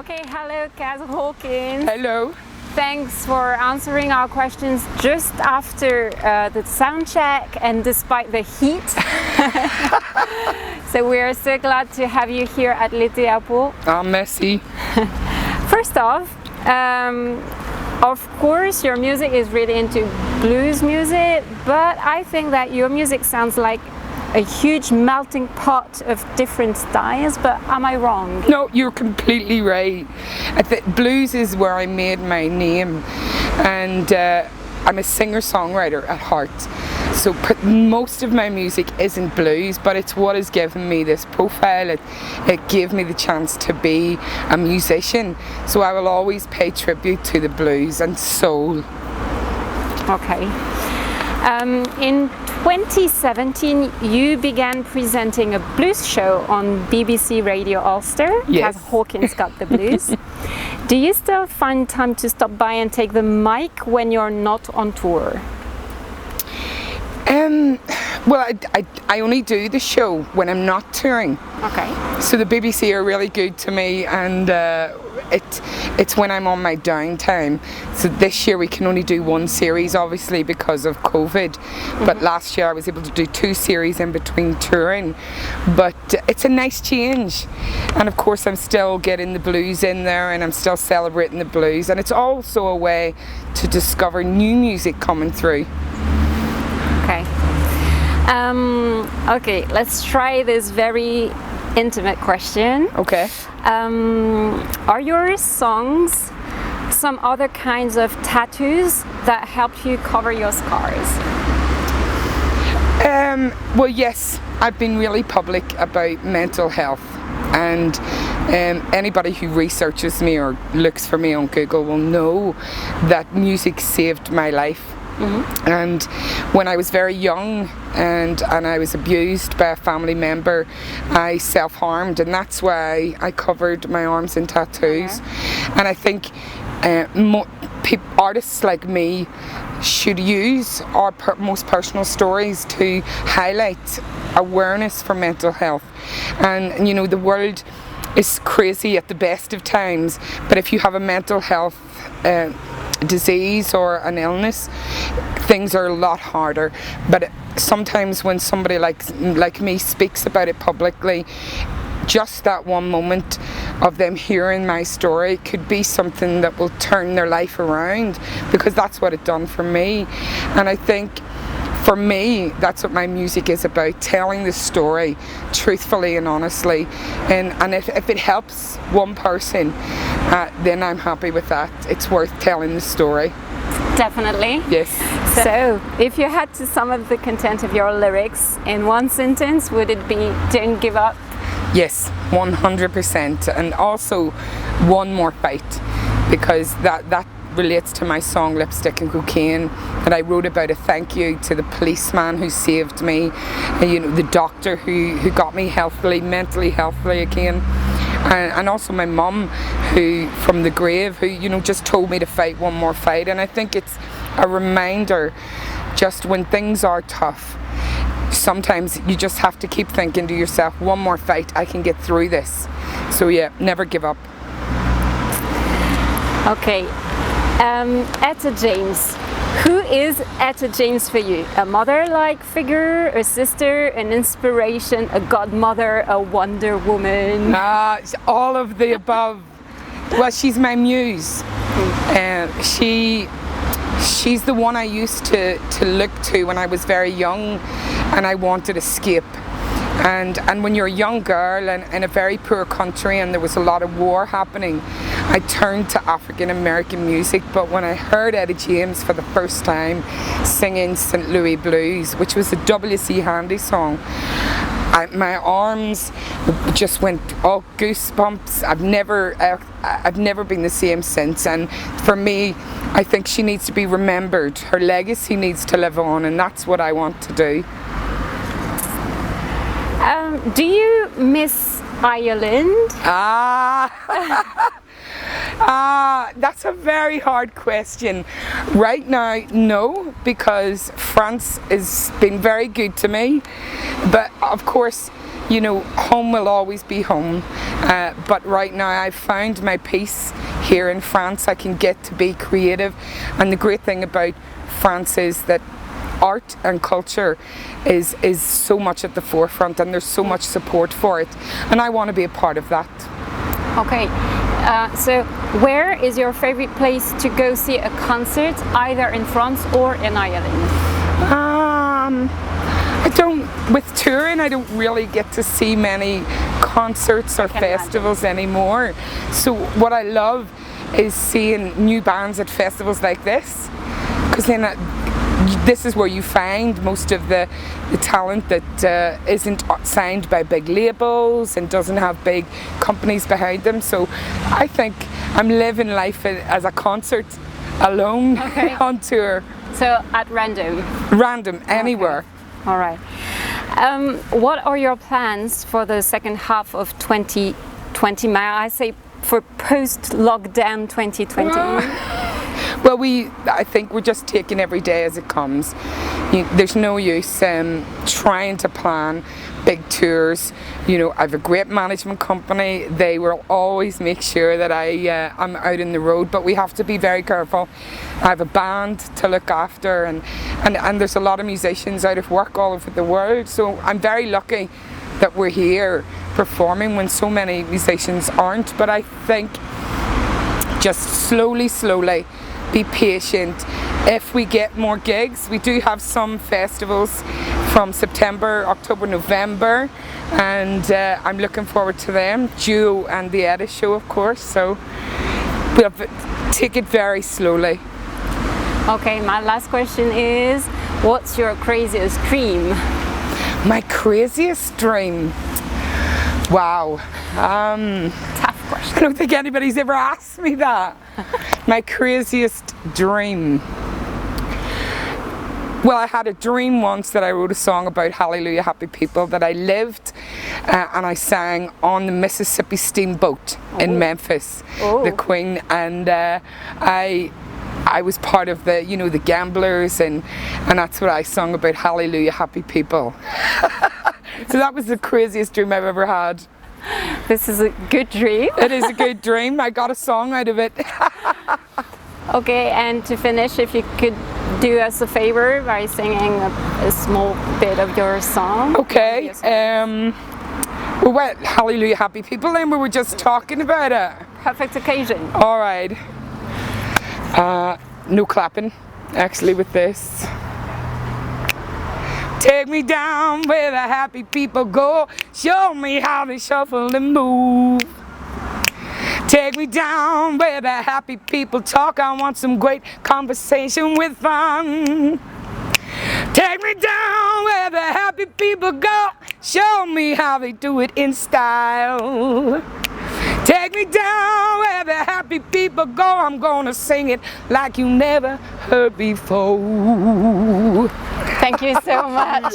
Okay, hello Kaz Hawkins. Hello. Thanks for answering our questions just after the sound check and despite the heat. So we are so glad to have you here at l'été à Août. Ah, merci. First off, of course your music is really into blues music, but I think that your music sounds like a huge melting pot of different styles, but am I wrong? No, you're completely right. Blues is where I made my name, and I'm a singer-songwriter at heart. So most of my music isn't blues, but it's what has given me this profile. It gave me the chance to be a musician. So I will always pay tribute to the blues and soul. Okay. In 2017, you began presenting a blues show on BBC Radio Ulster. Yes. Kaz Hawkins Got the Blues. Do you still find time to stop by and take the mic when you're not on tour? Well, I only do the show when I'm not touring. Okay. So the BBC are really good to me, and it's when I'm on my downtime. So this year we can only do one series, obviously, because of COVID. But last year I was able to do 2 series in between touring. But it's a nice change. And of course I'm still getting the blues in there, and I'm still celebrating the blues. And it's also a way to discover new music coming through. Okay. Okay, let's try this very intimate question. Okay. Are your songs some other kinds of tattoos that help you cover your scars? Well, yes, I've been really public about mental health, and anybody who researches me or looks for me on Google will know that music saved my life. Mm-hmm. And when I was very young and I was abused by a family member, I self-harmed, and that's why I covered my arms in tattoos. Okay. And I think artists like me should use our most personal stories to highlight awareness for mental health. And you know, the world is crazy at the best of times, but if you have a mental health disease or an illness, things are a lot harder. But sometimes when somebody like me speaks about it publicly, just that one moment of them hearing my story could be something that will turn their life around, because that's what it done for me. And I think for me, that's what my music is about, telling the story truthfully and honestly. And if it helps one person, then I'm happy with that. It's worth telling the story. Definitely. Yes. So, if you had to sum up the content of your lyrics in one sentence, would it be "Don't give up"? Yes, 100%. And also, one more fight, because that relates to my song Lipstick and Cocaine, that I wrote about a thank you to the policeman who saved me, and, you know, the doctor who got me mentally healthy again, and also my mum, who from the grave, who, you know, just told me to fight one more fight. And I think it's a reminder, just when things are tough, sometimes you just have to keep thinking to yourself, one more fight, I can get through this. So yeah, never give up. Okay. Etta James. Who is Etta James for you? A mother-like figure, a sister, an inspiration, a godmother, a Wonder Woman? All of the above. Well, she's my muse. She's the one I used to look to when I was very young and I wanted escape. And when you're a young girl and in a very poor country and there was a lot of war happening, I turned to African American music. But when I heard Etta James for the first time singing St. Louis Blues, which was a W.C. Handy song, my arms just went all goosebumps. I've never been the same since. And for me, I think she needs to be remembered. Her legacy needs to live on, and that's what I want to do. Do you miss Ireland? That's a very hard question. Right now, no, because France has been very good to me. But of course, you know, home will always be home, but right now I've found my peace here in France. I can get to be creative, and the great thing about France is that art and culture is so much at the forefront, and there's so much support for it, and I want to be a part of that. Okay, so where is your favorite place to go see a concert, either in France or in Ireland? With touring, I don't really get to see many concerts or festivals anymore. So what I love is seeing new bands at festivals like this, because then this is where you find most of the talent that isn't signed by big labels and doesn't have big companies behind them. So I think I'm living life as a concert alone on tour. So at random? Random, anywhere. Okay. All right. What are your plans for the second half of 2020? May I say for post-lockdown 2020? Well, I think we're just taking every day as it comes. There's no use trying to plan big tours. You know, I have a great management company. They will always make sure that I'm out in the road, but we have to be very careful. I have a band to look after, and there's a lot of musicians out of work all over the world. So I'm very lucky that we're here performing when so many musicians aren't. But I think just slowly, be patient. If we get more gigs, we do have some festivals from September, October, November, and I'm looking forward to them. Duo and the Edda show, of course, so we'll take it very slowly. Okay, my last question is, what's your craziest dream? My craziest dream? Wow. Tough question. I don't think anybody's ever asked me that. My craziest dream. Well, I had a dream once that I wrote a song about Hallelujah Happy People, that I lived and I sang on the Mississippi Steamboat in Memphis, the Queen, and I was part of the, you know, the gamblers, and that's what I sung about, Hallelujah Happy People. So that was the craziest dream I've ever had. This is a good dream. It is a good dream. I got a song out of it. Okay, and to finish, if you could do us a favor by singing a small bit of your song. Okay. Well, Hallelujah Happy People, then we were just talking about it. Perfect occasion. All right. No clapping, actually, with this. Take me down where the happy people go. Show me how they shuffle and move. Take me down where the happy people talk. I want some great conversation with fun. Take me down where the happy people go. Show me how they do it in style. Take me down where the happy people go. I'm gonna sing it like you never heard before. Thank you so much.